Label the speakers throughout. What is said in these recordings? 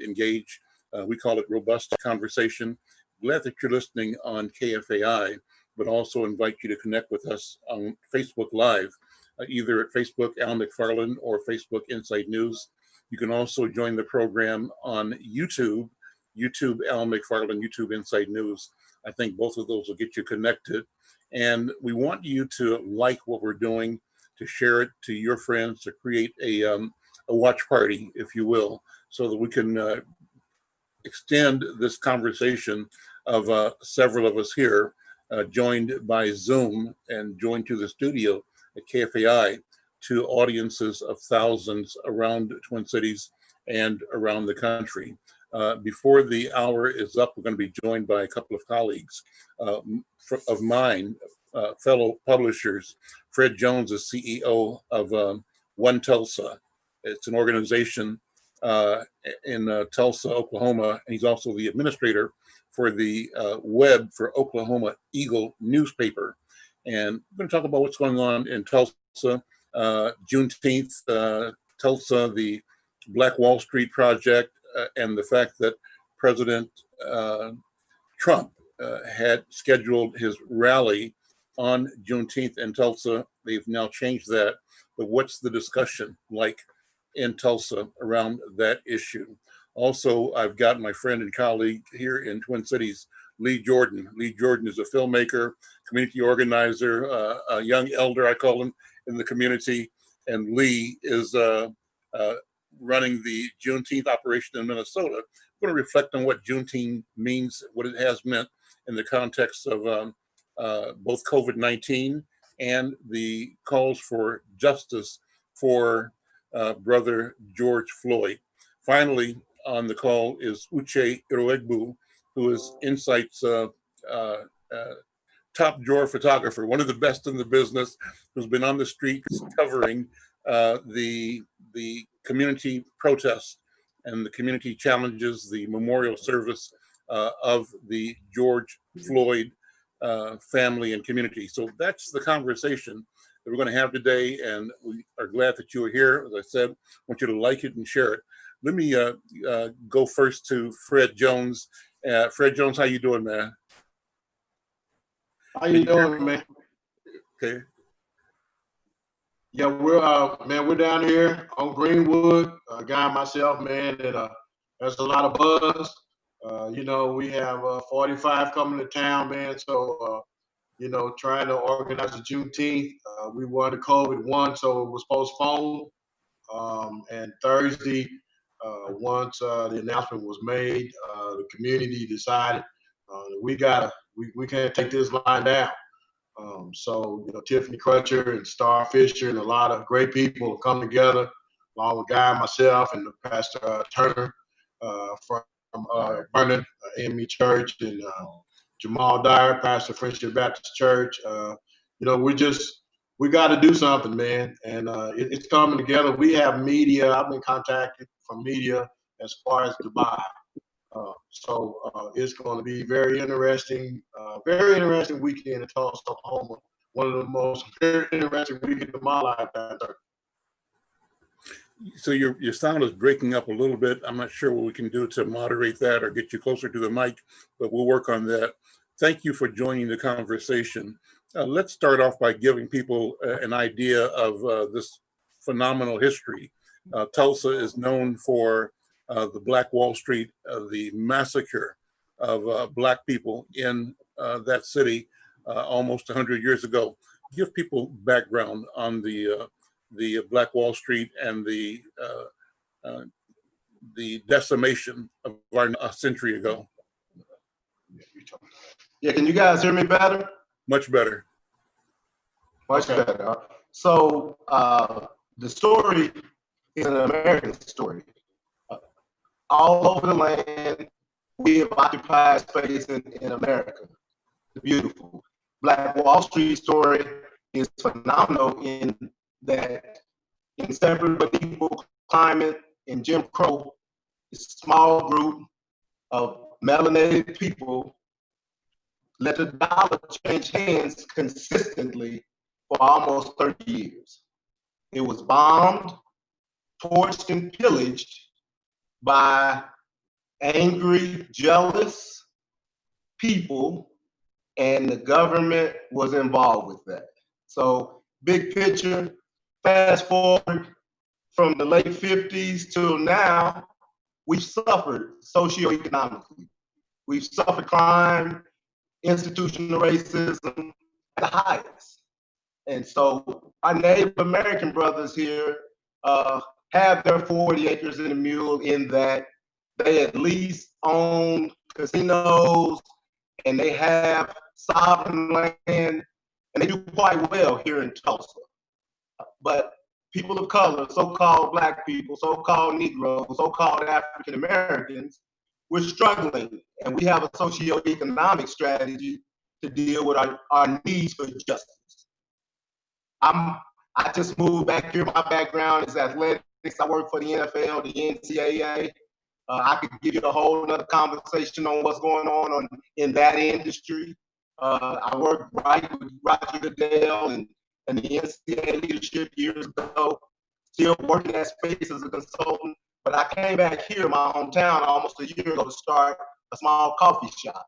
Speaker 1: engage. We call it robust conversation. Glad that you're listening on KFAI, but also invite you to connect with us on Facebook Live, either at Facebook Al McFarlane or Facebook Inside News. You can also join the program on YouTube, YouTube Al McFarlane, YouTube Inside News. I think both of those will get you connected. And we want you to like what we're doing, to share it to your friends, to create a watch party, if you will, so that we can extend this conversation of several of us here, joined by Zoom and joined to the studio at KFAI, to audiences of thousands around Twin Cities and around the country. Before the hour is up, we're going to be joined by a couple of colleagues of mine, fellow publishers. Fred Jones is CEO of One Tulsa. It's an organization in Tulsa, Oklahoma, and he's also the administrator for the web for Oklahoma Eagle newspaper. And we're going to talk about what's going on in Tulsa, Juneteenth, Tulsa, the Black Wall Street project, and the fact that President Trump had scheduled his rally on Juneteenth in Tulsa. They've now changed that. But what's the discussion like in Tulsa around that issue? Also, I've got my friend and colleague here in Twin Cities, Lee Jordan. Lee Jordan is a filmmaker, community organizer, a young elder, I call him, in the community. And Lee is running the Juneteenth operation in Minnesota. We're going to reflect on what Juneteenth means, what it has meant in the context of both COVID-19 and the calls for justice for brother George Floyd. Finally, on the call is Uche Iroegbu, who is Insight's top drawer photographer, one of the best in the business, who's been on the streets covering the community protests and the community challenges, the memorial service of the George Floyd family and community. So that's the conversation that we're going to have today, and we are glad that you are here. As I said, I want you to like it and share it. Let me go first to Fred Jones. Fred Jones, how you doing, man?
Speaker 2: How you doing, man?
Speaker 1: Okay.
Speaker 2: Yeah, we're down here on Greenwood, guy and myself, man, and there's a lot of buzz. We have 45 coming to town, man. So, trying to organize the Juneteenth. We won the COVID-1, so it was postponed. And Thursday, once the announcement was made, the community decided we can't take this line down. So Tiffany Crutcher and Star Fisher and a lot of great people have come together, along with Guy and myself and Pastor Turner from Vernon AME Church, and Jamal Dyer, Pastor Friendship Baptist Church. We got to do something, man, and it's coming together. We have media. I've been contacted from media as far as Dubai. So it's going to be very interesting weekend in Tulsa, Oklahoma. One of the most very interesting weekends of my life.
Speaker 1: So your sound is breaking up a little bit. I'm not sure what we can do to moderate that or get you closer to the mic, but we'll work on that. Thank you for joining the conversation. Let's start off by giving people an idea of this phenomenal history. Tulsa is known for the Black Wall Street, the massacre of Black people in that city almost 100 years ago. Give people background on the Black Wall Street and the decimation of a century ago.
Speaker 2: Yeah, can you guys hear me better?
Speaker 1: Much better.
Speaker 2: Much better. So the story is an American story. All over the land, we have occupied space in America. It's beautiful. Black Wall Street story is phenomenal in that instead of equal climate in Jim Crow, a small group of melanated people let the dollar change hands consistently for almost 30 years. It was bombed, torched, and pillaged by
Speaker 3: angry, jealous people, and the government was involved with that. So big picture, fast forward from the late 50s till now, we've suffered socioeconomically. We've suffered crime, institutional racism at the highest. And so our Native American brothers here have their 40 acres and a mule in that they at least own casinos and they have sovereign land and they do quite well here in Tulsa. But people of color, so-called Black people, so-called Negroes, so-called African Americans, we're struggling, and we have a socioeconomic strategy to deal with our needs for justice. I just moved back here. My background is athletics. I work for the NFL, the NCAA. I could give you a whole other conversation on what's going on in that industry. I worked right with Roger Goodell and the NCAA leadership years ago, still working that space as a consultant. But I came back here in my hometown almost a year ago to start a small coffee shop.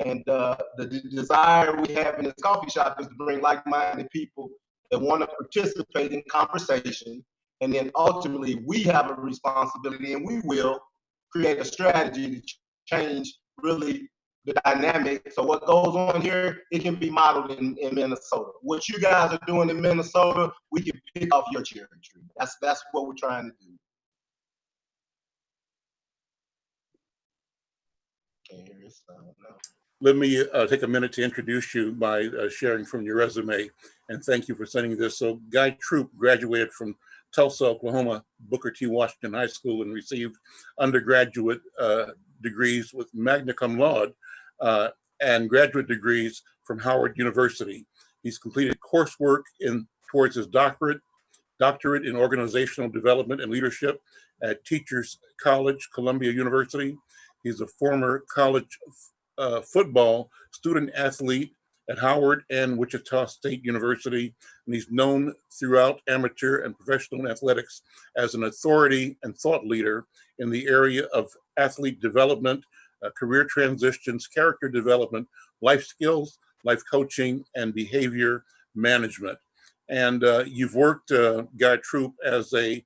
Speaker 3: And the desire we have in this coffee shop is to bring like-minded people that want to participate in conversation. And then ultimately, we have a responsibility, and we will create a strategy to change really the dynamic. So what goes on here, it can be modeled in Minnesota. What you guys are doing in Minnesota, we can pick off your cherry tree. That's what we're trying to do. Can't hear this. I don't know.
Speaker 1: Let me take a minute to introduce you by sharing from your resume, and thank you for sending this. So Guy Troop graduated from Tulsa, Oklahoma, Booker T. Washington High School, and received undergraduate degrees with magna cum laude and graduate degrees from Howard University. He's completed coursework towards his doctorate in organizational development and leadership at Teachers College, Columbia University. He's a former college football student athlete at Howard and Wichita State University, and he's known throughout amateur and professional athletics as an authority and thought leader in the area of athlete development, career transitions, character development, life skills, life coaching, and behavior management. And you've worked, Guy Troop, as a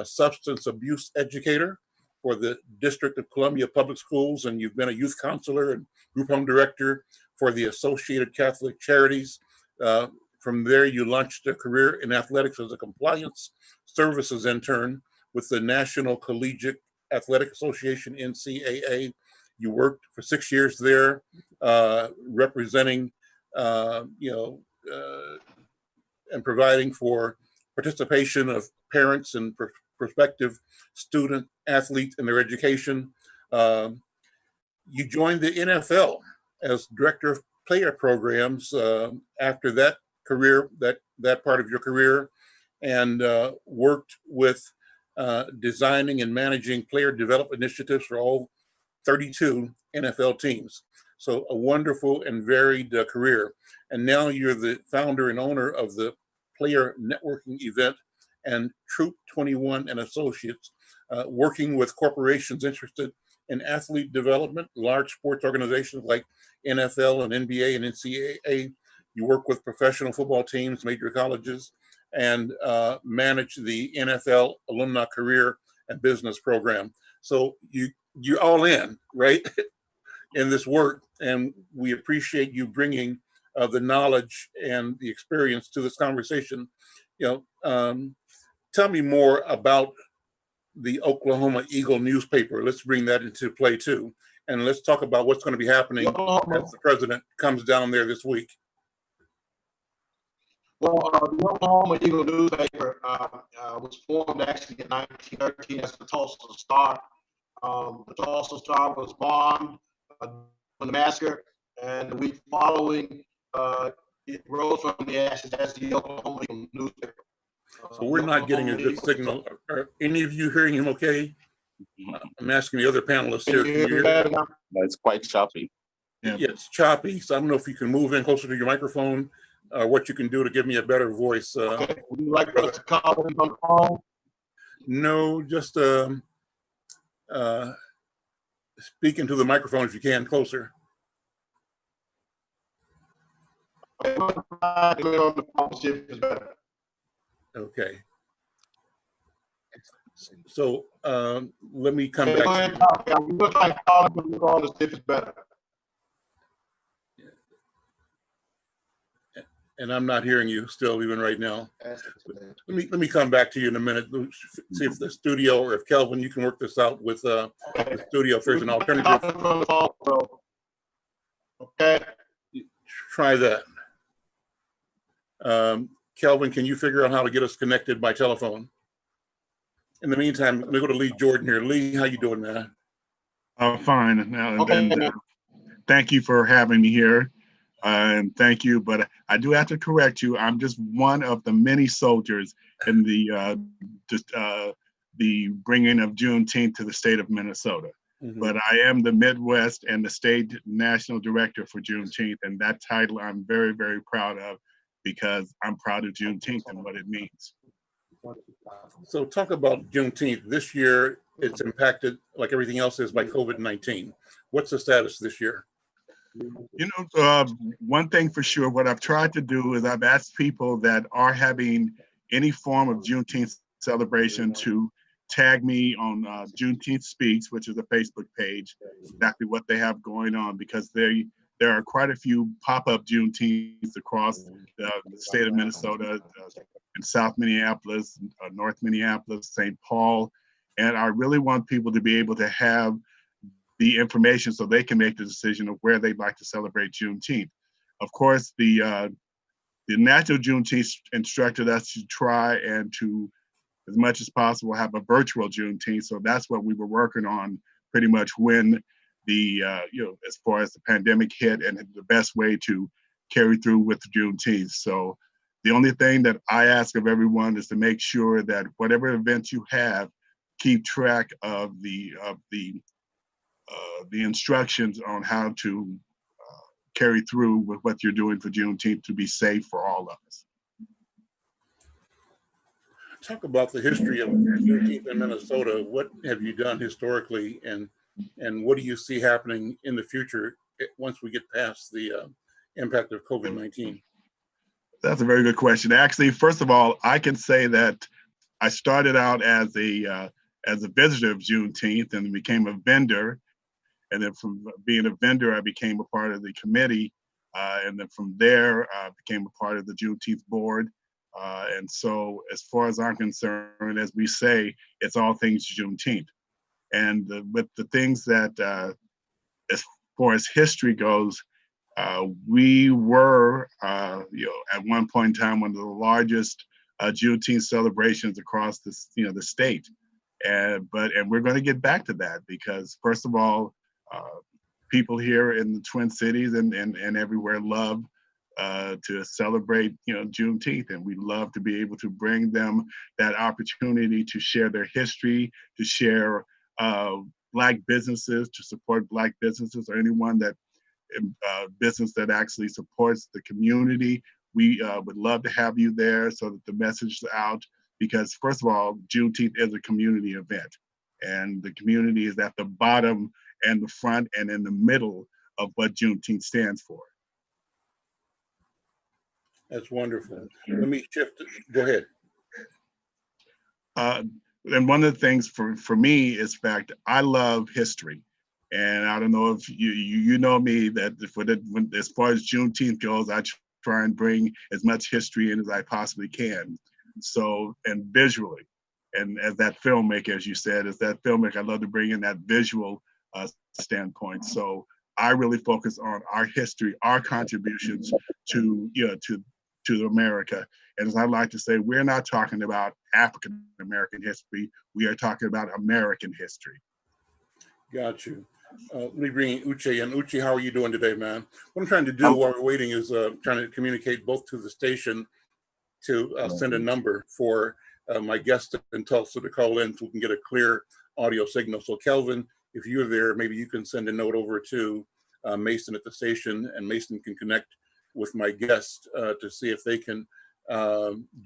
Speaker 1: substance abuse educator for the District of Columbia Public Schools, and you've been a youth counselor and group home director for the Associated Catholic Charities. From there, you launched a career in athletics as a compliance services intern with the National Collegiate Athletic Association, NCAA. You worked for 6 years there, representing, and providing for participation of parents and prospective student athletes in their education. You joined the NFL as director of player programs after that career, that part of your career, and worked with designing and managing player development initiatives for all 32 NFL teams. So a wonderful and varied career. And now you're the founder and owner of the player networking event and Troop 21 and Associates, working with corporations interested in athlete development, large sports organizations like NFL and NBA and NCAA. You work with professional football teams, major colleges, and manage the NFL alumni career and business program. So you're all in, right, in this work, and we appreciate you bringing the knowledge and the experience to this conversation. Tell me more about the Oklahoma Eagle newspaper. Let's bring that into play too, and let's talk about what's going to be happening as the president comes down there this week.
Speaker 2: Well, the Oklahoma Eagle newspaper was formed actually in 1913 as the Tulsa Star. The Tulsa Star was bombed in the massacre, and the week following, it rose from the ashes as the Oklahoma Eagle newspaper.
Speaker 1: So we're not getting a good signal. Are any of you hearing him okay? I'm asking the other panelists here. Can you hear that?
Speaker 4: It's quite choppy.
Speaker 1: Yeah, it's choppy. So I don't know if you can move in closer to your microphone, what you can do to give me a better voice.
Speaker 2: Okay. Would you like us to call him on the phone?
Speaker 1: No, just Speak into the microphone if you can, closer. Okay. So let me come back. And I'm not hearing you still, even right now. Let me come back to you in a minute. See if the studio or if Kelvin, you can work this out with the studio if there's an alternative.
Speaker 2: Okay.
Speaker 1: Try that. Kelvin, can you figure out how to get us connected by telephone? In the meantime, let me go to Lee Jordan here. Lee, how you doing, man?
Speaker 4: I'm fine now.
Speaker 2: Okay.
Speaker 4: And thank you for having me here. And thank you, but I do have to correct you. I'm just one of the many soldiers in the bringing of Juneteenth to the state of Minnesota. Mm-hmm. But I am the Midwest and the state national director for Juneteenth, and that title I'm very, very proud of because I'm proud of Juneteenth and what it means.
Speaker 1: So talk about Juneteenth. This year, it's impacted like everything else is by COVID-19. What's the status this year?
Speaker 4: You know, one thing for sure, what I've tried to do is I've asked people that are having any form of Juneteenth celebration to tag me on Juneteenth Speaks, which is a Facebook page, exactly what they have going on, because there are quite a few pop-up Juneteenths across the state of Minnesota, in South Minneapolis, North Minneapolis, St. Paul, and I really want people to be able to have the information so they can make the decision of where they'd like to celebrate Juneteenth. Of course, the National Juneteenth instructed us to try and to, as much as possible, have a virtual Juneteenth. So that's what we were working on pretty much when the, as far as the pandemic hit and the best way to carry through with the Juneteenth. So the only thing that I ask of everyone is to make sure that whatever events you have, keep track of the instructions on how to carry through with what you're doing for Juneteenth to be safe for all of us.
Speaker 1: Talk about the history of Juneteenth in Minnesota. What have you done historically, and what do you see happening in the future once we get past the impact of COVID-19?
Speaker 4: That's a very good question. Actually, first of all, I can say that I started out as a visitor of Juneteenth and became a vendor. And then from being a vendor, I became a part of the committee. And then from there, I became a part of the Juneteenth board. And so as far as I'm concerned, as we say, it's all things Juneteenth. And with the things that, as far as history goes, we were, at one point in time, one of the largest Juneteenth celebrations across this, the state. And we're going to get back to that because, first of all, people here in the Twin Cities and everywhere love to celebrate, Juneteenth, and we love to be able to bring them that opportunity to share their history, to share Black businesses, to support Black businesses or anyone that business that actually supports the community. We would love to have you there so that the message is out. Because first of all, Juneteenth is a community event, and the community is at the bottom and the front and in the middle of what Juneteenth stands for.
Speaker 1: That's wonderful. Let me shift. Go ahead.
Speaker 4: And one of the things for me is fact, I love history. And I don't know if you know me that as far as Juneteenth goes, I try and bring as much history in as I possibly can. So, and visually, and as that filmmaker, as you said, as that filmmaker, I love to bring in that visual standpoint. So I really focus on our history, our contributions to America. And as I like to say, we're not talking about African American history. We are talking about American history.
Speaker 1: Got you. Let me bring in Uche. And Uche, how are you doing today, man? What I'm trying to do while we're waiting is trying to communicate both to the station to send a number for my guest in Tulsa to call in so we can get a clear audio signal. So Kelvin, if you're there, maybe you can send a note over to Mason at the station, and Mason can connect with my guest to see if they can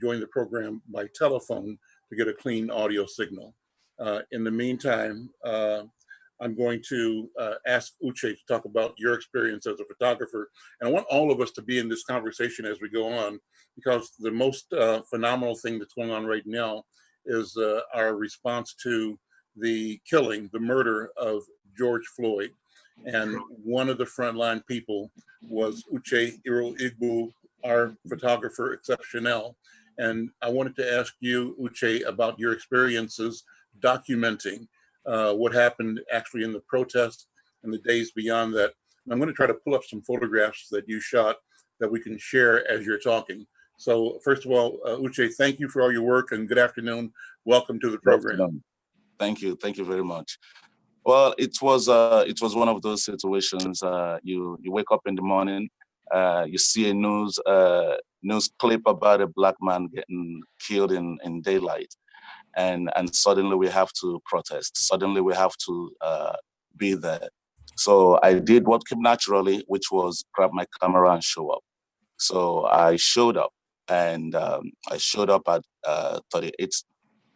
Speaker 1: join the program by telephone to get a clean audio signal. In the meantime, I'm going to ask Uche to talk about your experience as a photographer. And I want all of us to be in this conversation as we go on, because the most phenomenal thing that's going on right now is our response to the killing, the murder of George Floyd. And one of the frontline people was Uche Igbo, our photographer exceptional. And I wanted to ask you, Uche, about your experiences documenting what happened actually in the protest and the days beyond that. And I'm going to try to pull up some photographs that you shot that we can share as you're talking. So first of all, Uche, thank you for all your work, and good afternoon. Welcome to the program.
Speaker 5: Thank you very much. Well, it was one of those situations. You wake up in the morning, you see a news clip about a black man getting killed in daylight, and suddenly we have to protest. Suddenly we have to be there. So I did what came naturally, which was grab my camera and show up. So I showed up, and I showed up at 38th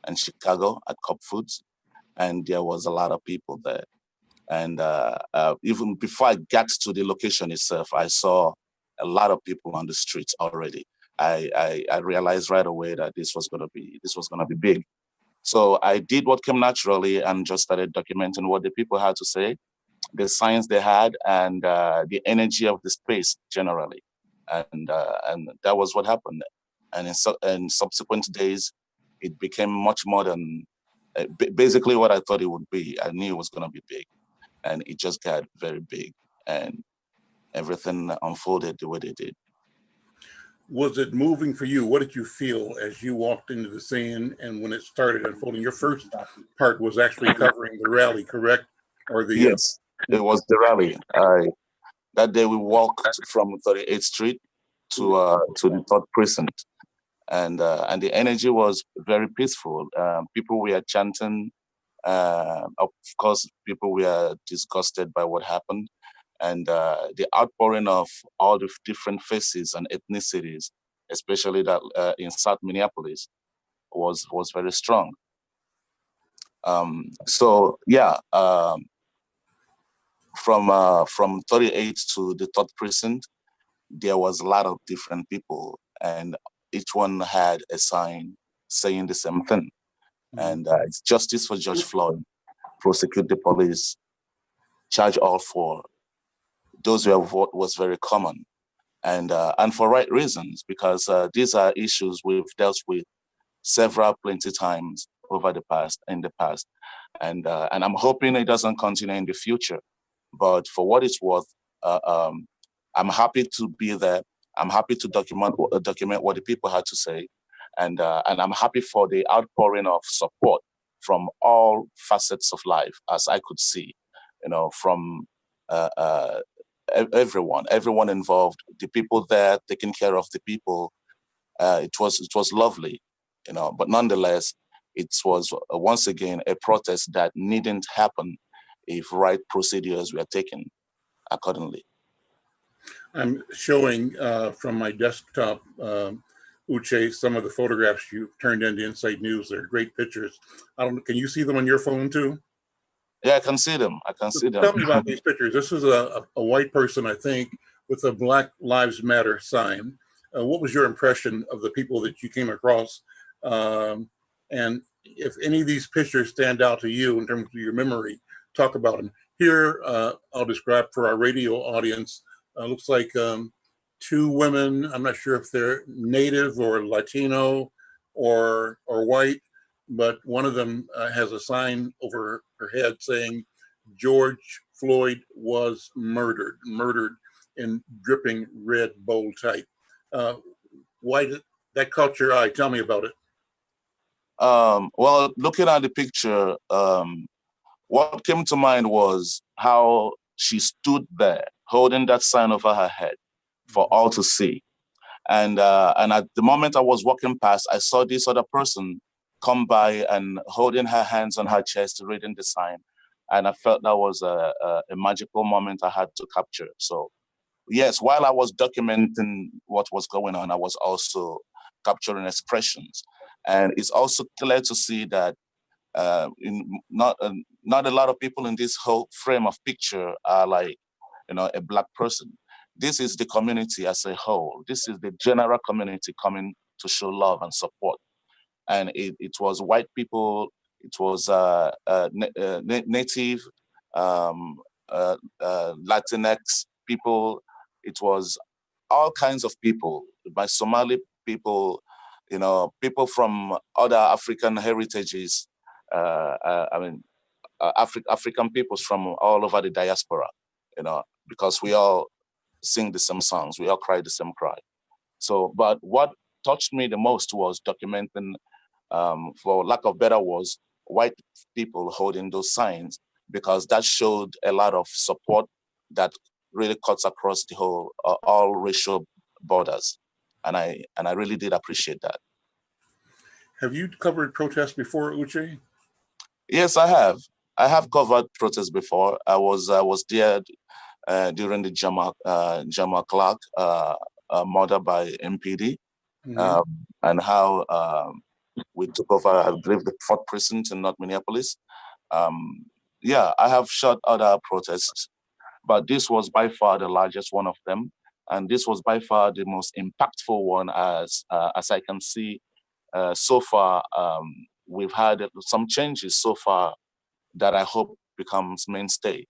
Speaker 5: and Chicago at Cup Foods, and there was a lot of people there. And even before I got to the location itself, I saw a lot of people on the streets already. I realized right away that this was gonna be big. So I did what came naturally and just started documenting what the people had to say, the signs they had, and the energy of the space generally. And that was what happened. And in subsequent days, it became much more than basically what I thought it would be. I knew it was going to be big, and it just got very big, and everything unfolded the way they did.
Speaker 1: Was it moving for you? What did you feel as you walked into the scene and when it started unfolding? Your first part was actually covering the rally, correct? Or the
Speaker 5: Yes, it was the rally. That day we walked from 38th Street to the 3rd Precinct, and the energy was very peaceful. People were chanting. Of course, people were disgusted by what happened, and the outpouring of all the different faces and ethnicities, especially that in South Minneapolis, was very strong. So yeah, from 38th to the 3rd Precinct, there was a lot of different people, and each one had a sign saying the same thing. And it's justice for George Floyd, prosecute the police, charge all four. Those were what was very common, and for right reasons, because these are issues we've dealt with plenty times over the past, and I'm hoping it doesn't continue in the future. But for what it's worth, I'm happy to be there. I'm happy to document what the people had to say, and I'm happy for the outpouring of support from all facets of life, as I could see, from everyone involved, the people there taking care of the people. It was lovely, but nonetheless, it was once again a protest that needn't happen if right procedures were taken accordingly.
Speaker 1: I'm showing from my desktop, Uche, some of the photographs you turned into Inside News. They're great pictures. Can you see them on your phone too?
Speaker 5: Yeah, I can see them.
Speaker 1: Tell me about these pictures. This is a white person, I think, with a Black Lives Matter sign. What was your impression of the people that you came across? And if any of these pictures stand out to you in terms of your memory, talk about them. Here, I'll describe for our radio audience. Looks like two women. I'm not sure if they're Native or Latino or white, but one of them has a sign over her head saying George Floyd was murdered in dripping red bold type. Why did that caught your eye? Tell me about it.
Speaker 5: Well, looking at the picture, what came to mind was how she stood there holding that sign over her head for all to see. And at the moment I was walking past, I saw this other person come by and holding her hands on her chest, reading the sign. And I felt that was a magical moment I had to capture. So yes, while I was documenting what was going on, I was also capturing expressions. And it's also clear to see that not a lot of people in this whole frame of picture are like, a black person. This is the community as a whole. This is the general community coming to show love and support. And it was white people, it was native, Latinx people, it was all kinds of people, by Somali people, people from other African heritages, African peoples from all over the diaspora, because we all sing the same songs, we all cry the same cry. So, but what touched me the most was documenting, for lack of better words, white people holding those signs, because that showed a lot of support that really cuts across the whole, all racial borders. And I really did appreciate that.
Speaker 1: Have you covered protests before, Uche?
Speaker 5: Yes, I have. I have covered protests before. I was there during the Jamal Clark murder by MPD, and how we took over, I believe, the 4th precinct in North Minneapolis. Yeah, I have shot other protests, but this was by far the largest one of them, and this was by far the most impactful one, as I can see so far. We've had some changes so far that I hope becomes mainstay.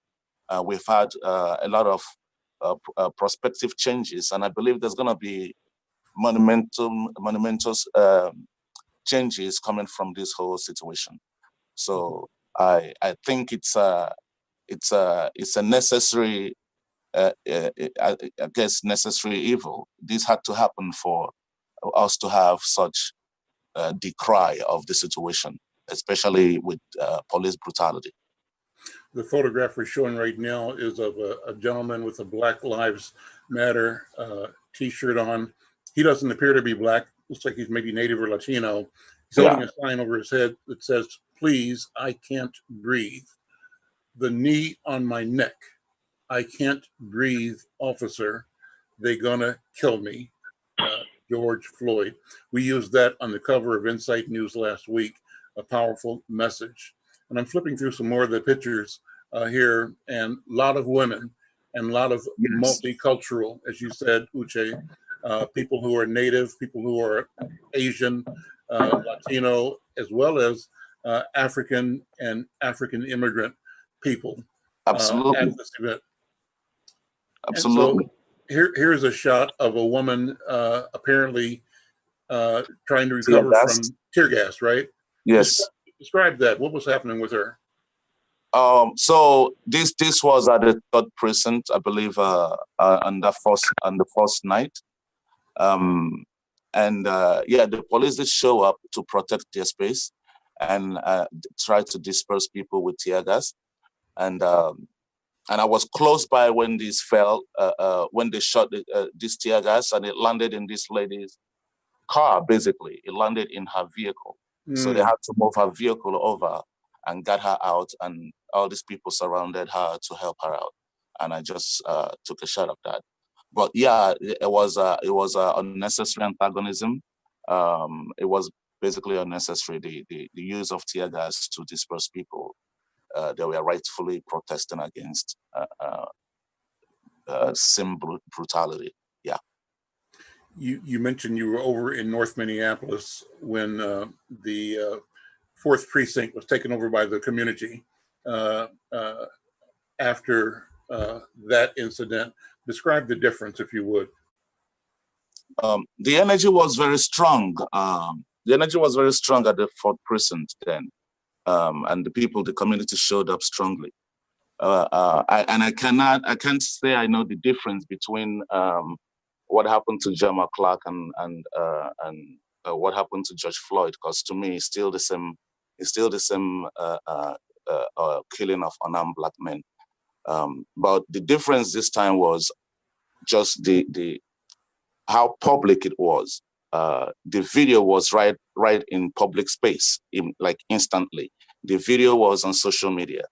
Speaker 5: We've had a lot of prospective changes, and I believe there's going to be monumental changes coming from this whole situation. So I think it's a necessary, I guess, necessary evil. This had to happen for us to have such decry of the situation, especially with police brutality.
Speaker 1: The photograph we're showing right now is of a gentleman with a Black Lives Matter t-shirt on. He doesn't appear to be black. Looks like he's maybe Native or Latino. He's holding a sign over his head that says, "Please, I can't breathe. The knee on my neck. I can't breathe, officer. They gonna kill me." George Floyd. We used that on the cover of Insight News last week, a powerful message. And I'm flipping through some more of the pictures here, and a lot of women and a lot of multicultural, as you said, Uche, people who are Native, people who are Asian, Latino, as well as African and African immigrant people at this event.
Speaker 5: Absolutely.
Speaker 1: And so here's a shot of a woman apparently trying to recover from tear gas, right?
Speaker 5: Yes.
Speaker 1: Describe that. What was happening with her?
Speaker 5: So this was at the 3rd precinct, I believe, on the first night. The police did show up to protect their space and try to disperse people with tear gas. And I was close by when this fell, when they shot this tear gas, and it landed in this lady's car, basically. It landed in her vehicle. So they had to move her vehicle over and get her out, and all these people surrounded her to help her out. And I just took a shot of that. But yeah, it was unnecessary antagonism. It was basically unnecessary, the use of tear gas to disperse people that were rightfully protesting against sim brutality. Yeah.
Speaker 1: You mentioned you were over in North Minneapolis when the 4th precinct was taken over by the community after that incident. Describe the difference, if you would.
Speaker 5: The energy was very strong. The energy was very strong at the 4th precinct then, and the community showed up strongly. I can't say I know the difference between what happened to Jamal Clark and what happened to George Floyd, because to me, it's still the same. It's still the same killing of unarmed Black men. But the difference this time was just the how public it was. The video was right in public space, like instantly. The video was on social media.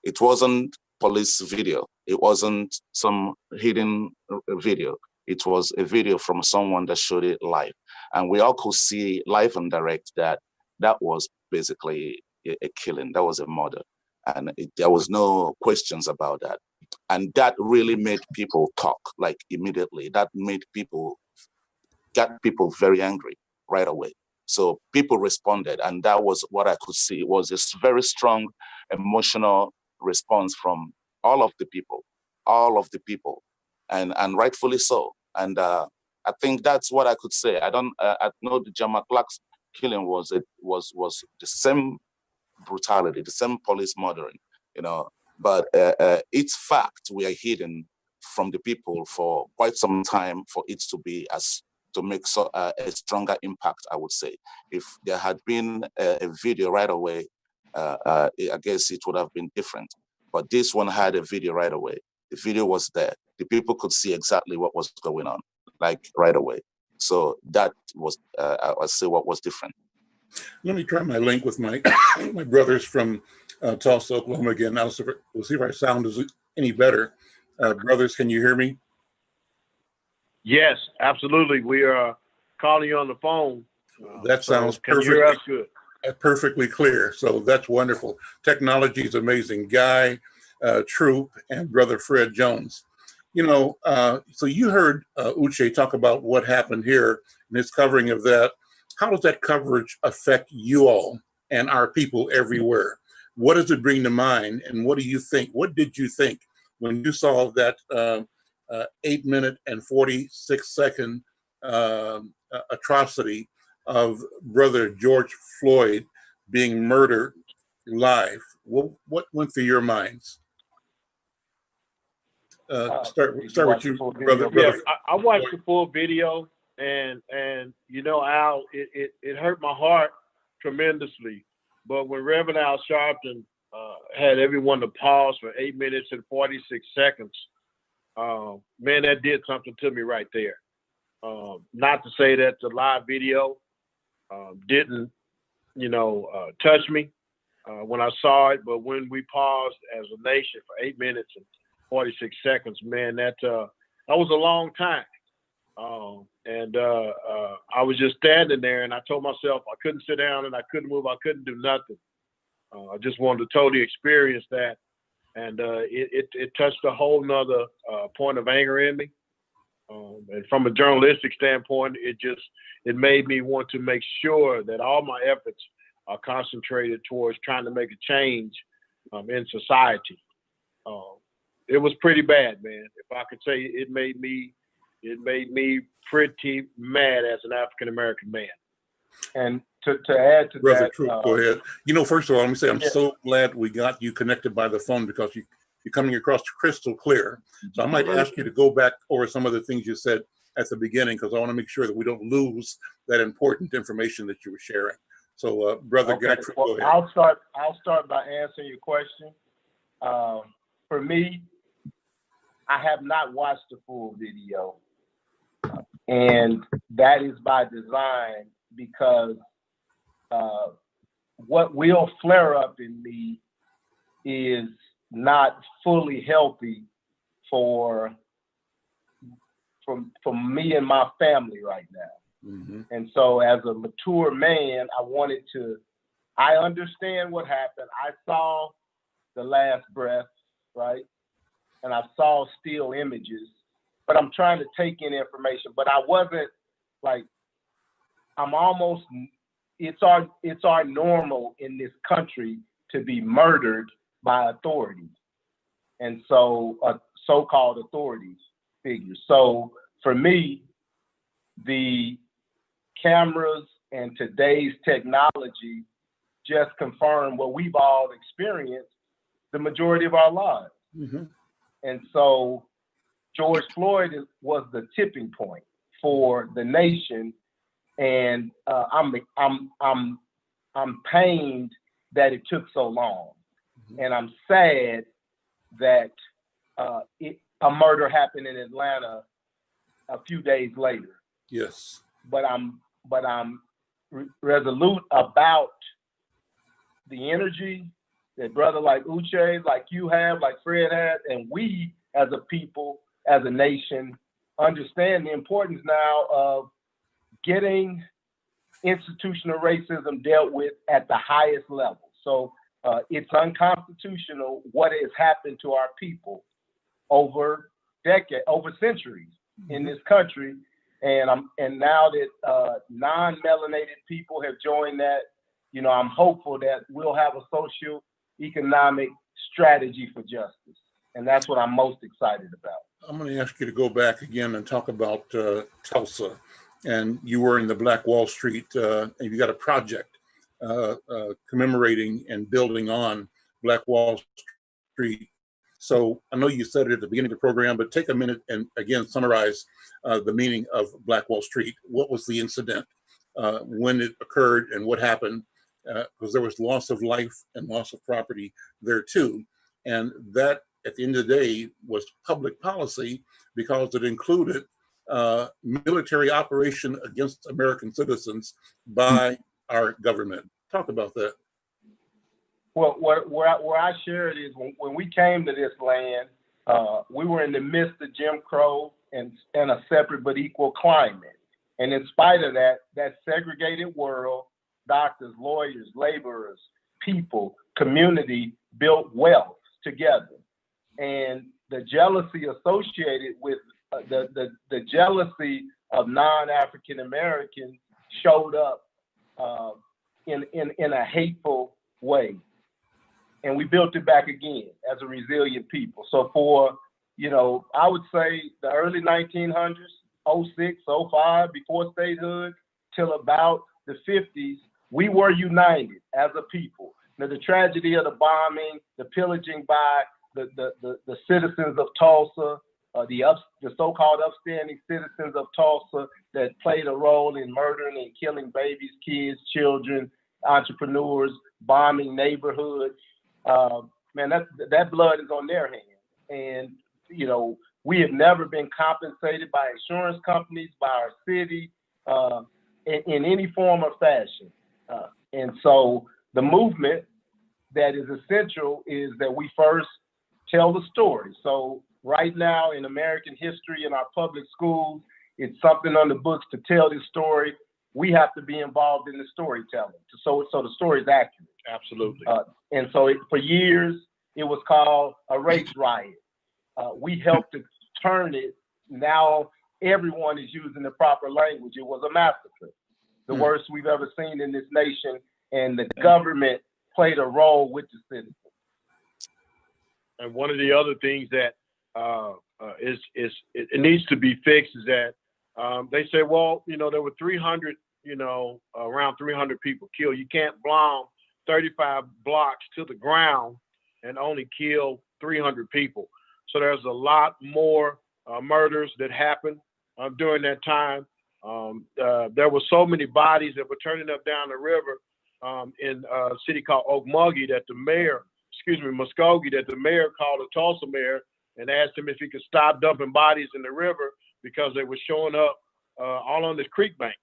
Speaker 5: It wasn't police video. It wasn't some hidden video. It was a video from someone that showed it live. And we all could see live and direct that was basically, a killing. That was a murder, and there was no questions about that. And that really made people talk, like immediately. That got people very angry right away. So people responded, and that was what I could see. It was this very strong emotional response from all of the people, and rightfully so. And I think that's what I could say. I know the Jama Clark's killing was the same brutality, the same police murdering, but its fact we are hidden from the people for quite some time for it to make a stronger impact, I would say. If there had been a video right away, I guess it would have been different. But this one had a video right away. The video was there. The people could see exactly what was going on, like right away. So that was, I'll say, what was different.
Speaker 1: Let me try my link with my my brothers from Tulsa, Oklahoma again. Now we'll see if our sound is any better. Brothers, can you hear me?
Speaker 6: Yes, absolutely. We are calling you on the phone.
Speaker 1: That sounds
Speaker 6: can you hear us good?
Speaker 1: Perfectly clear. So that's wonderful. Technology is amazing. Guy Troop and Brother Fred Jones. So you heard Uche talk about what happened here and his covering of that. How does that coverage affect you all and our people everywhere? What does it bring to mind? And what do you think? What did you think when you saw that 8-minute and 46-second atrocity of Brother George Floyd being murdered live? What went through your minds? Start with you, brother.
Speaker 6: Yeah, I watched the full video, and Al, it hurt my heart tremendously. But when Reverend Al Sharpton had everyone to pause for 8 minutes and 46 seconds, man, that did something to me right there. Not to say that the live video didn't, touch me when I saw it, but when we paused as a nation for 8 minutes and 46 seconds, man, that was a long time. I was just standing there, and I told myself I couldn't sit down and I couldn't move. I couldn't do nothing. I just wanted to totally experience that. And it touched a whole nother point of anger in me. And from a journalistic standpoint, it made me want to make sure that all my efforts are concentrated towards trying to make a change in society. It was pretty bad, man. If I could say, it made me pretty mad as an African American man. And to add to
Speaker 1: Brother
Speaker 6: that,
Speaker 1: Troop, go ahead. First of all, let me say I'm so glad we got you connected by the phone, because you're coming across crystal clear. So I might ask you to go back over some of the things you said at the beginning, because I want to make sure that we don't lose that important information that you were sharing. So, Brother Guy Troop, go ahead.
Speaker 7: I'll start by answering your question. For me, I have not watched the full video, and that is by design, because what will flare up in me is not fully healthy for me and my family right now. Mm-hmm. And so as a mature man, I understand what happened. I saw the last breath, right? And I saw still images, but I'm trying to take in information. But I wasn't like, it's our normal in this country to be murdered by authorities, and so so-called authorities figures. So for me, the cameras and today's technology just confirm what we've all experienced the majority of our lives. Mm-hmm. And so George Floyd was the tipping point for the nation, and I'm pained that it took so long, mm-hmm. and I'm sad that a murder happened in Atlanta a few days later.
Speaker 1: Yes,
Speaker 7: but I'm resolute about the energy that brother like Uche, like you have, like Fred has, and we as a people, as a nation, understand the importance now of getting institutional racism dealt with at the highest level. So it's unconstitutional what has happened to our people over decades, over centuries in this country. And now that non-melanated people have joined that, you know, I'm hopeful that we'll have a social economic strategy for justice. And that's what I'm most excited about.
Speaker 1: I'm going to ask you to go back again and talk about Tulsa. And you were in the Black Wall Street, and you got a project commemorating and building on Black Wall Street. So I know you said it at the beginning of the program, but take a minute and again summarize the meaning of Black Wall Street. What was the incident, when it occurred, and what happened? Because there was loss of life and loss of property there too. And that, at the end of the day, was public policy because it included military operation against American citizens by our government. Talk about that.
Speaker 7: Well, where I share it is when we came to this land, we were in the midst of Jim Crow and a separate but equal climate. And in spite of that segregated world, doctors, lawyers, laborers, people, community built wealth together. And the jealousy associated with the jealousy of non-African Americans showed up in a hateful way. And we built it back again as a resilient people. So for, you know, I would say the early 1900s, 06, 05, before statehood, till about the 50s, we were united as a people. Now, the tragedy of the bombing, the pillaging by the citizens of Tulsa, the so-called upstanding citizens of Tulsa that played a role in murdering and killing babies, kids, children, entrepreneurs, bombing neighborhoods. Man, that blood is on their hands. And, you know, we have never been compensated by insurance companies, by our city, in any form or fashion. And so the movement that is essential is that we first tell the story. So right now in American history in our public schools, it's something on the books to tell this story. We have to be involved in the storytelling so the story is accurate.
Speaker 6: Absolutely.
Speaker 7: And so for years, it was called a race riot. We helped to turn it. Now everyone is using the proper language. It was a massacre, the worst we've ever seen in this nation, and the government played a role with the citizens.
Speaker 6: And one of the other things that it needs to be fixed is that they say, well, you know, there were 300, around 300 people killed. You can't bomb 35 blocks to the ground and only kill 300 people. So there's a lot more murders that happened during that time. There were so many bodies that were turning up down the river in a city called Muskogee that the mayor called the Tulsa mayor and asked him if he could stop dumping bodies in the river because they were showing up all on the creek banks.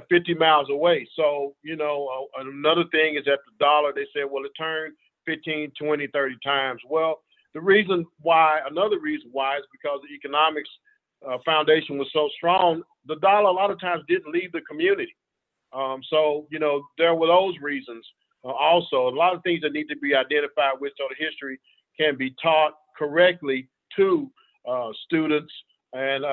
Speaker 6: 50 miles away. So, another thing is that the dollar, they said, well, it turned 15, 20, 30 times. Well, another reason why is because the economics foundation was so strong. The dollar a lot of times didn't leave the community. So, there were those reasons. Also, a lot of things that need to be identified with so the history can be taught correctly to students and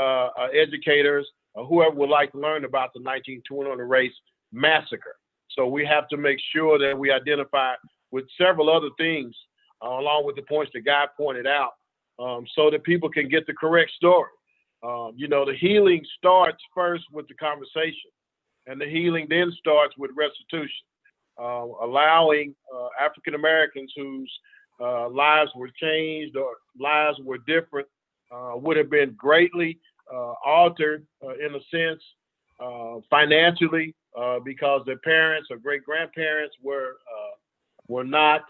Speaker 6: educators, whoever would like to learn about the 1921 race massacre. So we have to make sure that we identify with several other things, along with the points the guy pointed out, so that people can get the correct story. The healing starts first with the conversation, and the healing then starts with restitution. Allowing African Americans whose lives were changed or lives were different would have been greatly altered in a sense financially because their parents or great grandparents were not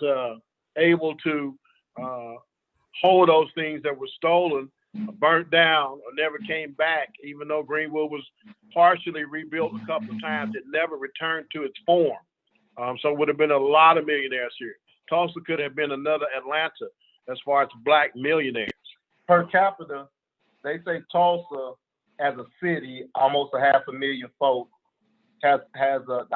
Speaker 6: able to hold those things that were stolen, burnt down, or never came back. Even though Greenwood was partially rebuilt a couple of times, it never returned to its form. So it would have been a lot of millionaires here. Tulsa could have been another Atlanta as far as black millionaires.
Speaker 7: Per capita, they say Tulsa as a city, almost 500,000 folks, has the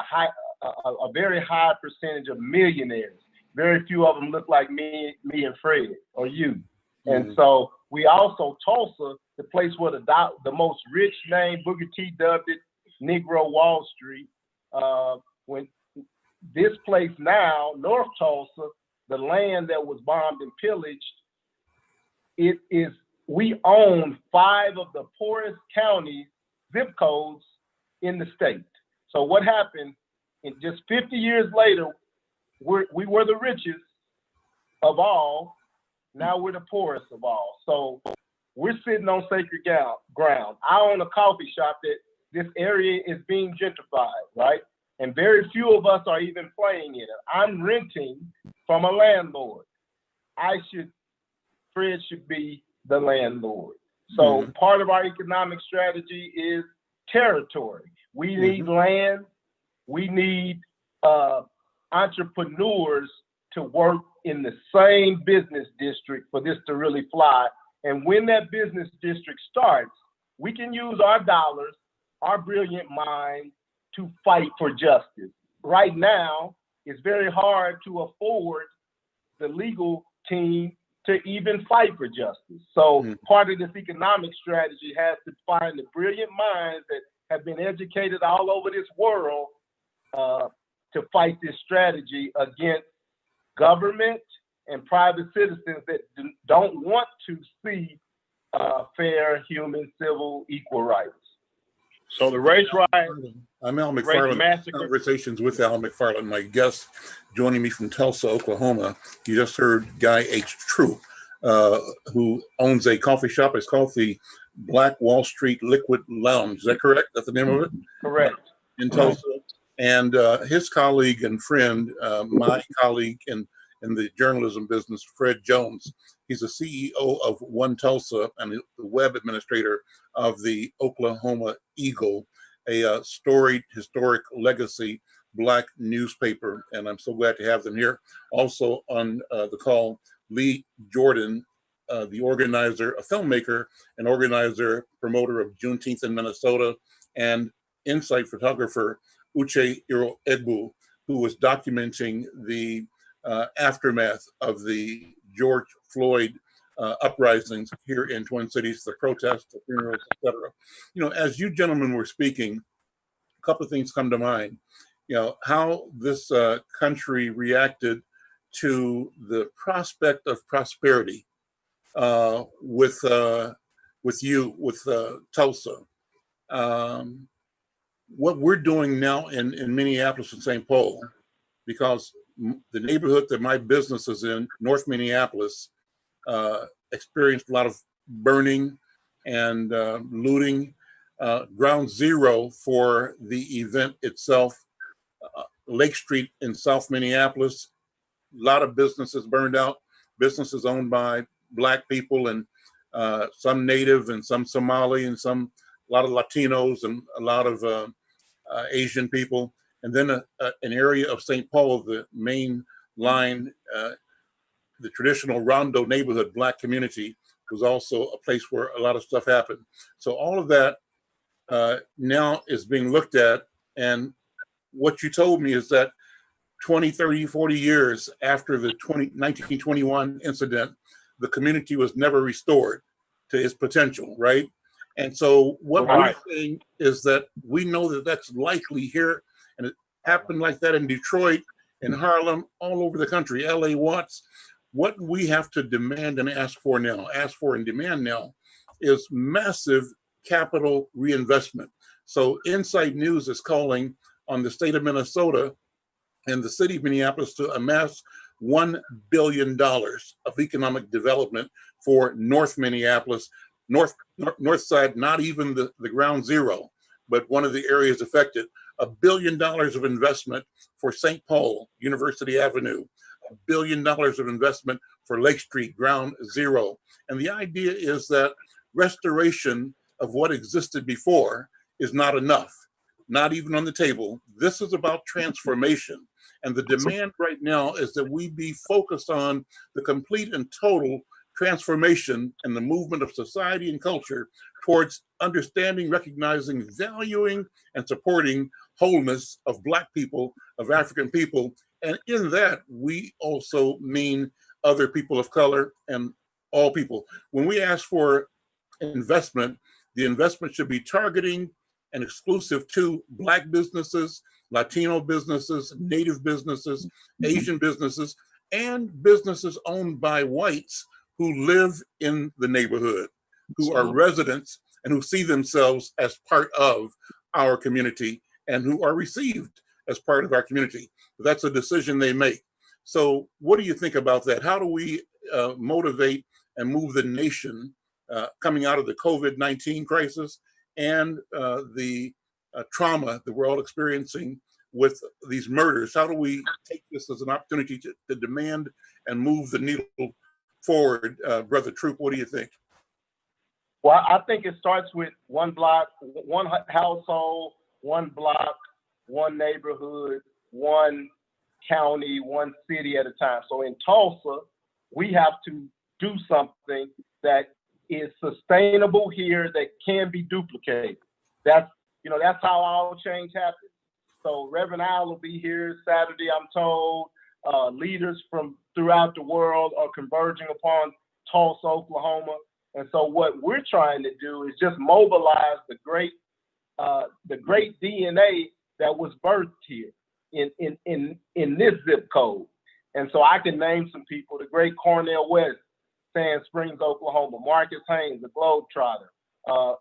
Speaker 7: a very high percentage of millionaires. Very few of them look like me and Fred or you. Mm-hmm. And so we also, Tulsa, the place where the most rich name, Booker T dubbed it Negro Wall Street. When this place now, North Tulsa, the land that was bombed and pillaged, we own 5 of the poorest counties, zip codes in the state. So what happened, in just 50 years later, we were the richest of all. Now we're the poorest of all. So we're sitting on sacred ground. I own a coffee shop that this area is being gentrified, right? And very few of us are even playing in it. I'm renting from a landlord. Fred should be the landlord. So part of our economic strategy is territory. We need land. We need entrepreneurs to work in the same business district for this to really fly. And when that business district starts, we can use our dollars, our brilliant minds to fight for justice. Right now, it's very hard to afford the legal team to even fight for justice. So part of this economic strategy has to find the brilliant minds that have been educated all over this world to fight this strategy against government and private citizens that don't want to see fair, human, civil, equal rights.
Speaker 6: So the race riot.
Speaker 1: I'm Al McFarlane. Conversations with Al McFarlane, my guest, joining me from Tulsa, Oklahoma. You just heard Guy H. True, who owns a coffee shop. It's called the Black Wall Street Liquid Lounge. Is that correct? That's the name of it?
Speaker 7: Correct.
Speaker 1: In Tulsa. And his colleague and friend, my colleague in the journalism business, Fred Jones, he's the CEO of One Tulsa and the web administrator of the Oklahoma Eagle, a storied historic legacy Black newspaper. And I'm so glad to have them here. Also on the call, Lee Jordan, the organizer, a filmmaker, an organizer, promoter of Juneteenth in Minnesota, and insight photographer, Uche Egbu, who was documenting the aftermath of the George Floyd uprisings here in Twin Cities, the protests, the funerals, etc. You know, as you gentlemen were speaking, a couple of things come to mind. You know, how this country reacted to the prospect of prosperity with Tulsa. What we're doing now in Minneapolis and St. Paul, because the neighborhood that my business is in, North Minneapolis, experienced a lot of burning and looting. Ground zero for the event itself, Lake Street in South Minneapolis, a lot of businesses burned out, businesses owned by Black people and some Native and some Somali and a lot of Latinos and a lot of Asian people. And then an area of St. Paul, the main line, the traditional Rondo neighborhood, Black community, was also a place where a lot of stuff happened. So all of that now is being looked at. And what you told me is that 20, 30, 40 years after the 1921 incident, the community was never restored to its potential, right? And so what we're saying is that we know that that's likely here, and it happened like that in Detroit, in Harlem, all over the country, LA, Watts. What we have to demand and ask for and demand now, is massive capital reinvestment. So Inside News is calling on the state of Minnesota and the city of Minneapolis to amass $1 billion of economic development for North Minneapolis, north side, not even the ground zero, but one of the areas affected. $1 billion of investment for St. Paul, University Avenue, $1 billion of investment for Lake Street, ground zero. And the idea is that restoration of what existed before is not enough, not even on the table. This is about transformation. And the demand right now is that we be focused on the complete and total transformation and the movement of society and culture towards understanding, recognizing, valuing, and supporting wholeness of Black people, of African people. And in that, we also mean other people of color and all people. When we ask for investment, the investment should be targeting and exclusive to Black businesses, Latino businesses, Native businesses, Asian businesses, and businesses owned by whites who live in the neighborhood, who are residents and who see themselves as part of our community and who are received as part of our community. That's a decision they make. So what do you think about that? How do we motivate and move the nation coming out of the COVID-19 crisis and the trauma that we're all experiencing with these murders? How do we take this as an opportunity to demand and move the needle forward? Brother Troop, what do you think?
Speaker 7: Well, I think it starts with one block, one household, one block, one neighborhood, one county, one city at a time. So in Tulsa, we have to do something that is sustainable here, that can be duplicated. That's how all change happens. So Reverend Al will be here Saturday, I'm told. Leaders from throughout the world are converging upon Tulsa, Oklahoma. And so what we're trying to do is just mobilize the great DNA that was birthed here in this zip code. And so I can name some people: the great Cornel West, Sand Springs, Oklahoma; Marcus Haynes, a globetrotter;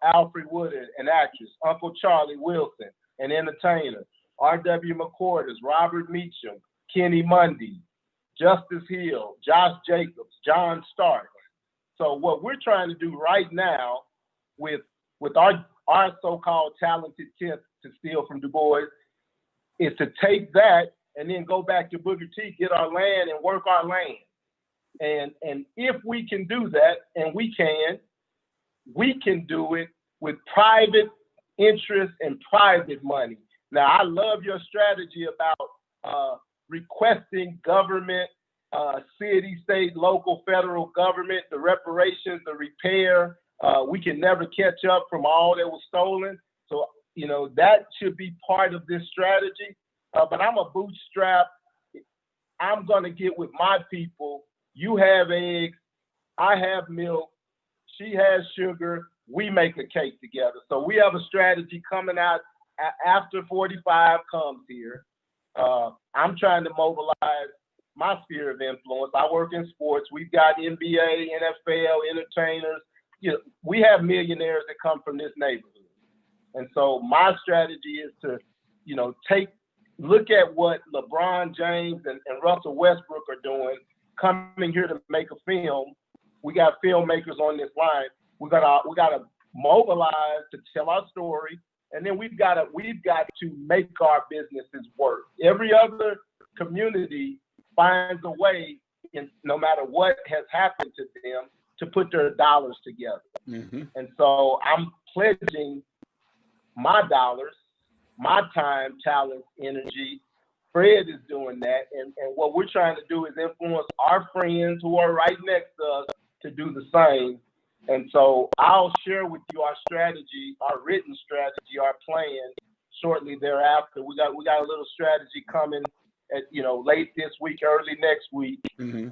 Speaker 7: Alfred Woodard, an actress; Uncle Charlie Wilson, an entertainer; R.W. McCorders, Robert Meacham, Kenny Mundy, Justice Hill, Josh Jacobs, John Stark. So what we're trying to do right now with our so-called talented 10th, to steal from Du Bois, is to take that and then go back to Booker T, get our land and work our land. And if we can do that, and we can do it with private interest and private money. Now, I love your strategy about requesting government, city, state, local, federal government, the reparations, the repair. We can never catch up from all that was stolen. So, that should be part of this strategy. But I'm a bootstrap. I'm going to get with my people. You have eggs, I have milk, she has sugar, we make a cake together. So we have a strategy coming out after 45 comes here. I'm trying to mobilize my sphere of influence. I work in sports. We've got NBA, NFL, entertainers. We have millionaires that come from this neighborhood. And so my strategy is to, look at what LeBron James and Russell Westbrook are doing, coming here to make a film. We got filmmakers on this line. We gotta mobilize to tell our story, and then we've got to make our businesses work. Every other community finds a way, no matter what has happened to them, to put their dollars together. Mm-hmm. And so I'm pledging my dollars, my time, talent, energy. Fred is doing that. And what we're trying to do is influence our friends who are right next to us to do the same. And so I'll share with you our strategy, our written strategy, our plan shortly thereafter. We got a little strategy coming at late this week, early next week, mm-hmm.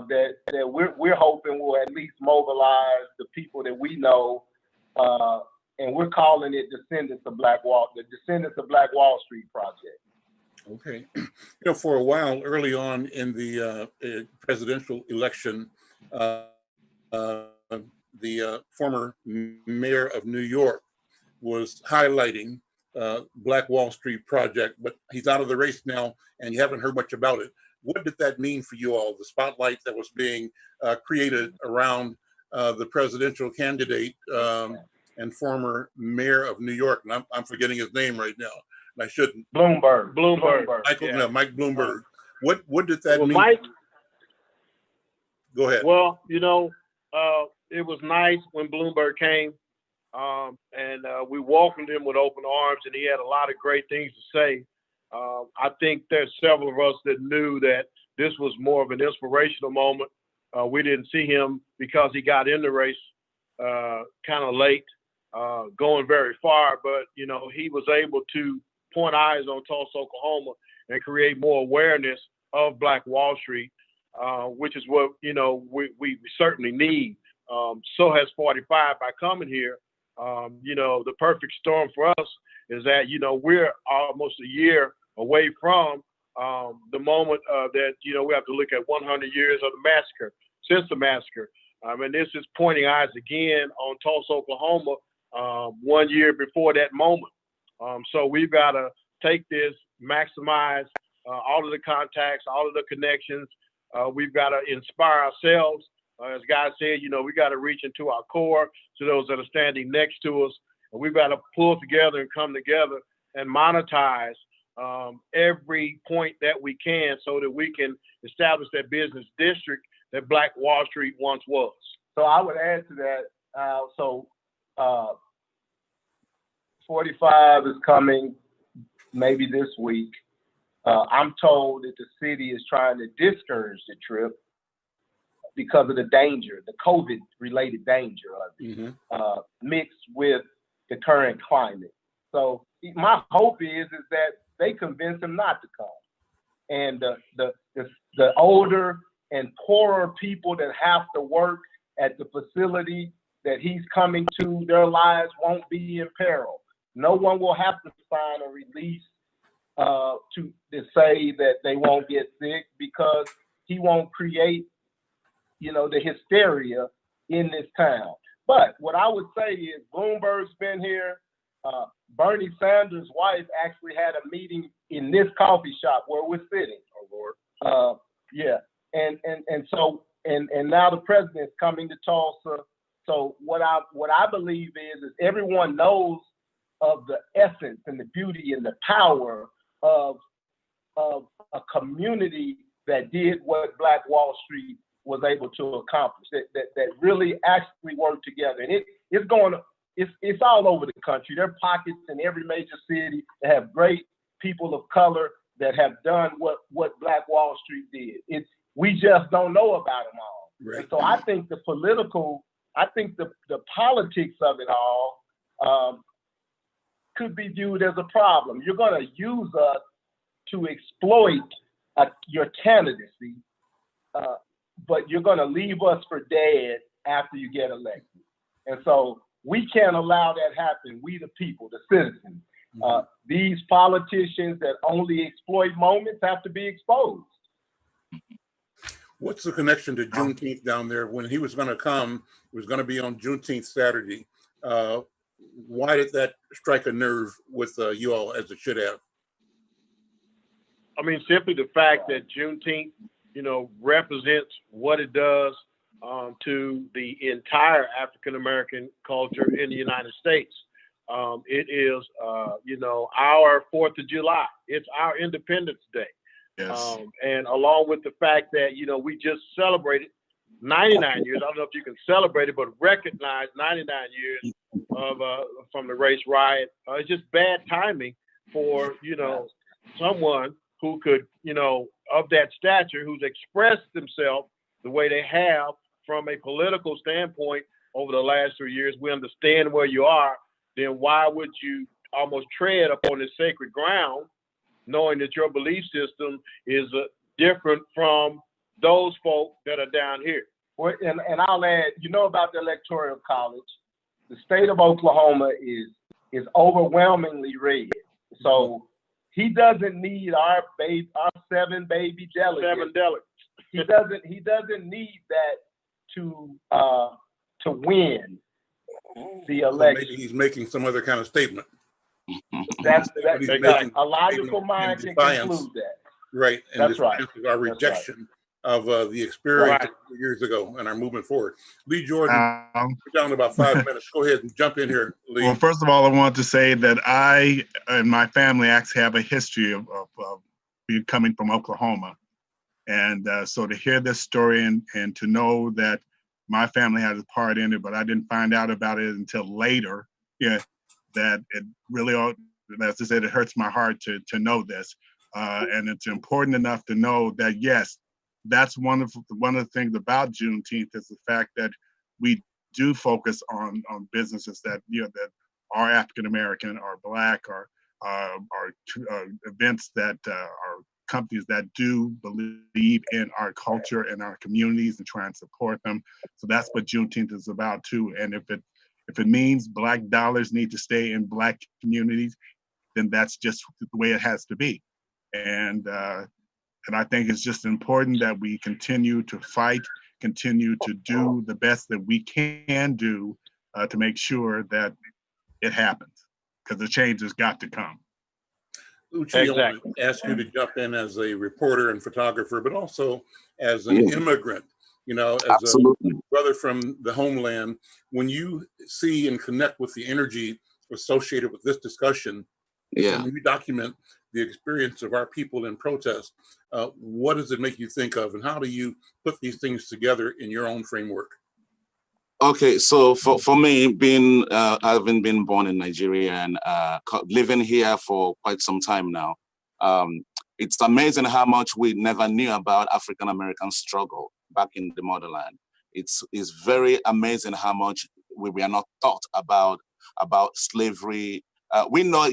Speaker 7: that we're hoping will at least mobilize the people that we know, and we're calling it the Descendants of Black Wall Street Project.
Speaker 1: Okay, for a while early on in the presidential election, the former mayor of New York was highlighting Black Wall Street Project, but he's out of the race now, and you haven't heard much about it. What did that mean for you all? The spotlight that was being created around the presidential candidate and former mayor of New York, and I'm forgetting his name right now, and I shouldn't.
Speaker 7: Bloomberg.
Speaker 1: Mike Bloomberg. What did that mean?
Speaker 6: Mike,
Speaker 1: go ahead.
Speaker 6: Well, it was nice when Bloomberg came, and we welcomed him with open arms, and he had a lot of great things to say. I think there's several of us that knew that this was more of an inspirational moment. We didn't see him because he got in the race kind of late, going very far, but he was able to point eyes on Tulsa, Oklahoma, and create more awareness of Black Wall Street, which is what we certainly need. So has 45 by coming here. The perfect storm for us is that we're almost a year away from the moment that we have to look at 100 years of the massacre, since the massacre. And this is pointing eyes again on Tulsa, Oklahoma, 1 year before that moment. So we've got to take this, maximize all of the contacts, all of the connections. We've got to inspire ourselves. As God said, we got to reach into our core to those that are standing next to us. And we've got to pull together and come together and monetize every point that we can so that we can establish that business district that Black Wall Street once was.
Speaker 7: So I would add to that. 45 is coming maybe this week. I'm told that the city is trying to discourage the trip because of the danger, the COVID-related danger of it, mixed with the current climate. So my hope is that they convince him not to come. And the older and poorer people that have to work at the facility that he's coming to, their lives won't be in peril. No one will have to sign a release to say that they won't get sick, because he won't create, the hysteria in this town. But what I would say is Bloomberg's been here. Bernie Sanders' wife actually had a meeting in this coffee shop where we're sitting. Oh Lord. Yeah. And now the president's coming to Tulsa. So what I believe is everyone knows of the essence and the beauty and the power of a community that did what Black Wall Street was able to accomplish, that really actually worked together. And it's all over the country. There are pockets in every major city that have great people of color that have done what Black Wall Street did. We just don't know about them all. Right. And so I think the politics of it all could be viewed as a problem. You're going to use us to exploit your candidacy, but you're going to leave us for dead after you get elected. And so we can't allow that happen. We the people, the citizens. These politicians that only exploit moments have to be exposed.
Speaker 1: What's the connection to Juneteenth down there? When he was going to come, it was going to be on Juneteenth Saturday. Why did that strike a nerve with you all, as it should have?
Speaker 6: I mean, simply the fact that Juneteenth, represents what it does to the entire African-American culture in the United States. It is, our 4th of July. It's our Independence Day. Yes. And along with the fact that, we just celebrated 99 years. I don't know if you can celebrate it, but recognize 99 years of from the race riot. It's just bad timing for, someone who could, of that stature, who's expressed themselves the way they have from a political standpoint over the last 3 years. We understand where you are. Then why would you almost tread upon this sacred ground, knowing that your belief system is different from those folk that are down here?
Speaker 7: Well, and I'll add, about the Electoral College, the state of Oklahoma is overwhelmingly red. So he doesn't need our 7 baby delegates.
Speaker 6: 7 delegates.
Speaker 7: He doesn't need that to win the election.
Speaker 1: So maybe he's making some other kind of statement.
Speaker 7: That's exactly. A logical mind can conclude that.
Speaker 1: Right. And
Speaker 7: that's right.
Speaker 1: Our rejection of the experience years ago and our movement forward. Lee Jordan, we're down to about 5 minutes. Go ahead and jump in here, Lee.
Speaker 4: Well, first of all, I want to say that I and my family actually have a history of coming from Oklahoma. And so to hear this story and to know that my family had a part in it, but I didn't find out about it until later, that it really, as I said, it hurts my heart to know this. And it's important enough to know that, yes, that's one of the things about Juneteenth is the fact that we do focus on businesses that that are African American or Black or events that are companies that do believe in our culture and our communities and try and support them. So that's what Juneteenth is about too. And if it means Black dollars need to stay in Black communities, then that's just the way it has to be. And I think it's just important that we continue to fight, continue to do the best that we can do to make sure that it happens, because the change has got to come.
Speaker 1: Uche,
Speaker 6: Exactly.
Speaker 1: I want to ask you to jump in as a reporter and photographer, but also as an immigrant, as
Speaker 5: Absolutely.
Speaker 1: a brother from the homeland. When you see and connect with the energy associated with this discussion, and when you document the experience of our people in protest, what does it make you think of, and how do you put these things together in your own framework?
Speaker 5: Okay, so for me, having been born in Nigeria and living here for quite some time now, it's amazing how much we never knew about African American struggle back in the motherland. It's very amazing how much we are not taught about slavery. We know,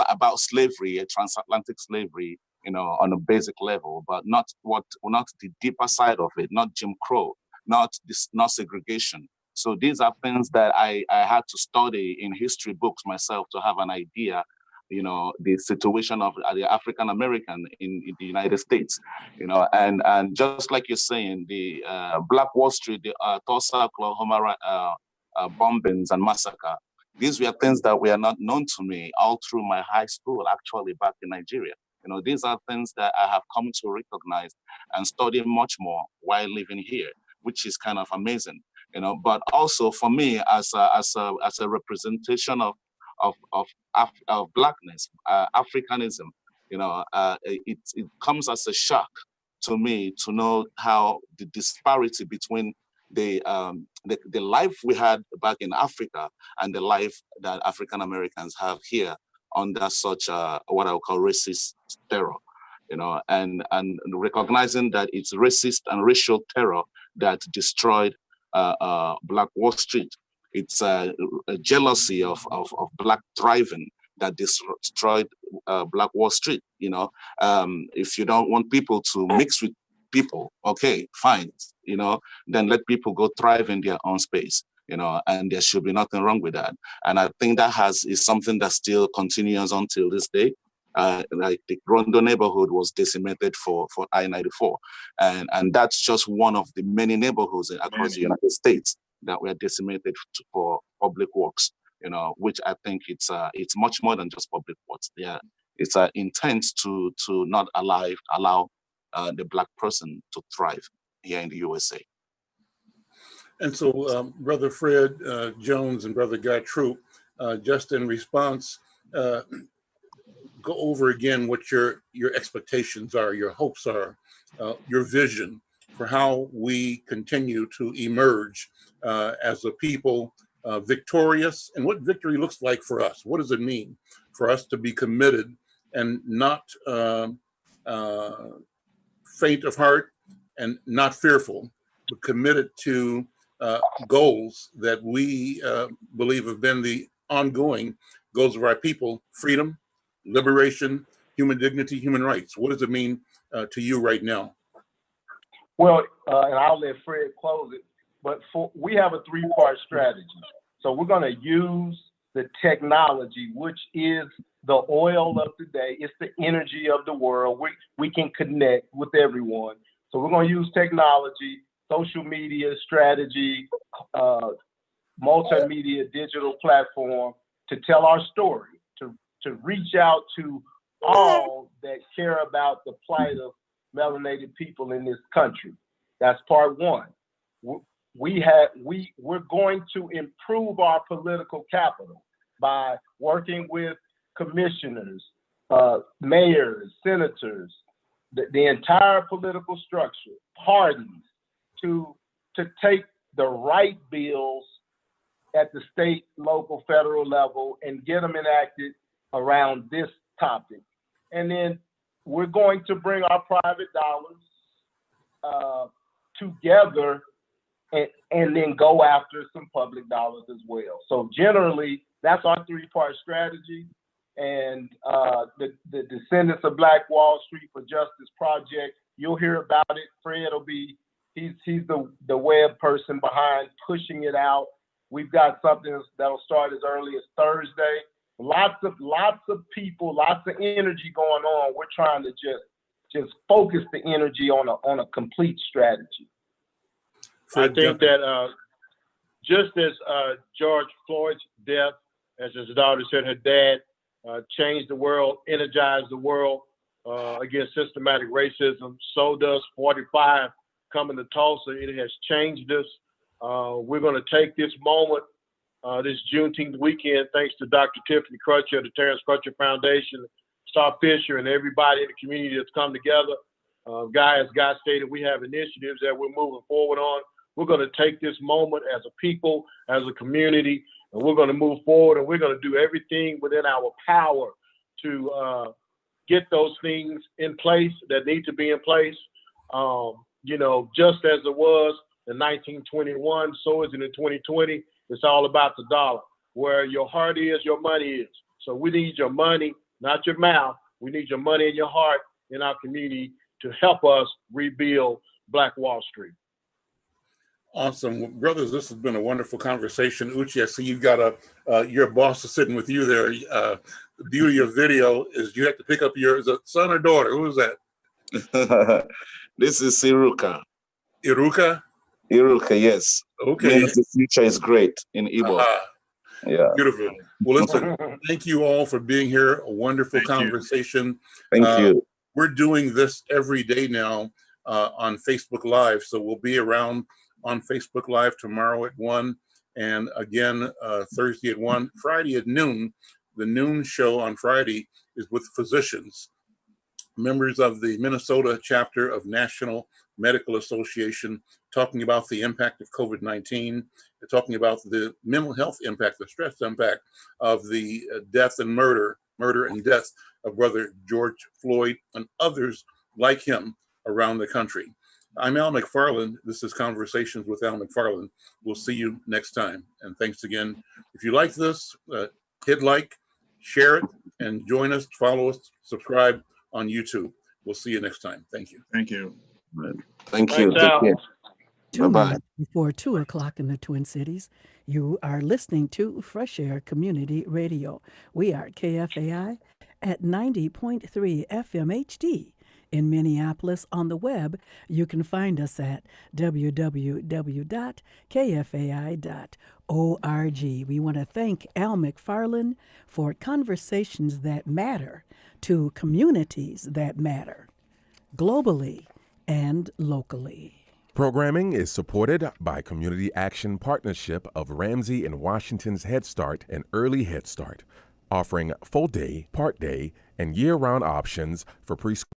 Speaker 5: about slavery, transatlantic slavery, on a basic level, but not the deeper side of it, not Jim Crow, not segregation. So these are things that I had to study in history books myself to have an idea, the situation of the African American in the United States, and just like you're saying, the Black Wall Street, the Tulsa, Oklahoma bombings and massacre. These were things that were not known to me all through my high school, actually, back in Nigeria. These are things that I have come to recognize and study much more while living here, which is kind of amazing. But also for me, as a representation of Blackness, Africanism, it comes as a shock to me to know how the disparity between the life we had back in Africa and the life that African Americans have here under such what I would call racist terror, and recognizing that it's racist and racial terror that destroyed Black Wall Street. It's a jealousy of Black thriving that destroyed Black Wall Street. If you don't want people to mix with people, okay, fine, then let people go thrive in their own space, and there should be nothing wrong with that. And I think that is something that still continues until this day. Like the Rondo neighborhood was decimated for I-94. And that's just one of the many neighborhoods across the United States that were decimated for public works, which I think it's much more than just public works. Yeah, it's an intent to not allow the Black person to thrive here in the USA.
Speaker 1: And so, Brother Fred Jones and Brother Guy Troop, just in response, go over again what your expectations are, your hopes are, your vision for how we continue to emerge as a people victorious, and what victory looks like for us. What does it mean for us to be committed and not faint of heart and not fearful, but committed to goals that we believe have been the ongoing goals of our people: freedom, liberation, human dignity, human rights. What does it mean to you right now?
Speaker 7: Well, and I'll let Fred close it, but we have a three-part strategy. So we're going to use the technology, which is the oil of the day. It's the energy of the world. We can connect with everyone. So we're going to use technology, social media strategy, multimedia digital platform to tell our story, to reach out to all that care about the plight of melanated people in this country. That's part one. We're going to improve our political capital by working with commissioners, mayors, senators, the entire political structure, parties, to take the right bills at the state, local, federal level and get them enacted around this topic. And then we're going to bring our private dollars together and then go after some public dollars as well. So generally, that's our three-part strategy. And the Descendants of Black Wall Street for Justice Project, you'll hear about it. Fred will be, he's the web person behind pushing it out. We've got something that'll start as early as Thursday. Lots of people, lots of energy going on. We're trying to just focus the energy on a complete strategy.
Speaker 6: I think that just as George Floyd's death, as his daughter said, her dad changed the world, energized the world against systematic racism, so does 45 coming to Tulsa. It has changed us. We're going to take this moment, this Juneteenth weekend, thanks to Dr. Tiffany Crutcher, the Terrence Crutcher Foundation, Star Fisher, and everybody in the community that's come together. As Guy stated, we have initiatives that we're moving forward on. We're going to take this moment as a people, as a community, and we're going to move forward, and we're going to do everything within our power to get those things in place that need to be in place. Just as it was in 1921, so is it in 2020. It's all about the dollar. Where your heart is, your money is. So we need your money, not your mouth. We need your money and your heart in our community to help us rebuild Black Wall Street.
Speaker 1: Awesome. Well, brothers, this has been a wonderful conversation. Uche, I see you got your boss is sitting with you there. The beauty of video is you have to pick up is it son or daughter? Who is that?
Speaker 5: This is Iruka.
Speaker 1: Iruka?
Speaker 5: Iruka, yes.
Speaker 1: Okay.
Speaker 5: Means the future is great in Igbo. Yeah.
Speaker 1: Beautiful. Well, listen, thank you all for being here. A wonderful conversation.
Speaker 5: Thank you.
Speaker 1: We're doing this every day now on Facebook Live. So we'll be around on Facebook Live tomorrow at 1, and again Thursday at 1, Friday at noon. The noon show on Friday is with physicians, members of the Minnesota chapter of National Medical Association, talking about the impact of COVID-19, talking about the mental health impact, the stress impact of the death and murder and death of Brother George Floyd and others like him around the country. I'm Al McFarlane. This is Conversations with Al McFarlane. We'll see you next time. And thanks again. If you like this, hit like, share it, and join us, follow us, subscribe on YouTube. We'll see you next time. Thank you.
Speaker 4: Thank you.
Speaker 5: Thank you.
Speaker 6: Al.
Speaker 5: Bye-bye.
Speaker 8: Before 2 o'clock in the Twin Cities, you are listening to Fresh Air Community Radio. We are KFAI at 90.3 FM HD. In Minneapolis. On the web, you can find us at www.kfai.org. We want to thank Al McFarlane for conversations that matter to communities that matter, globally and locally.
Speaker 9: Programming is supported by Community Action Partnership of Ramsey and Washington's Head Start and Early Head Start, offering full day, part day, and year-round options for preschool.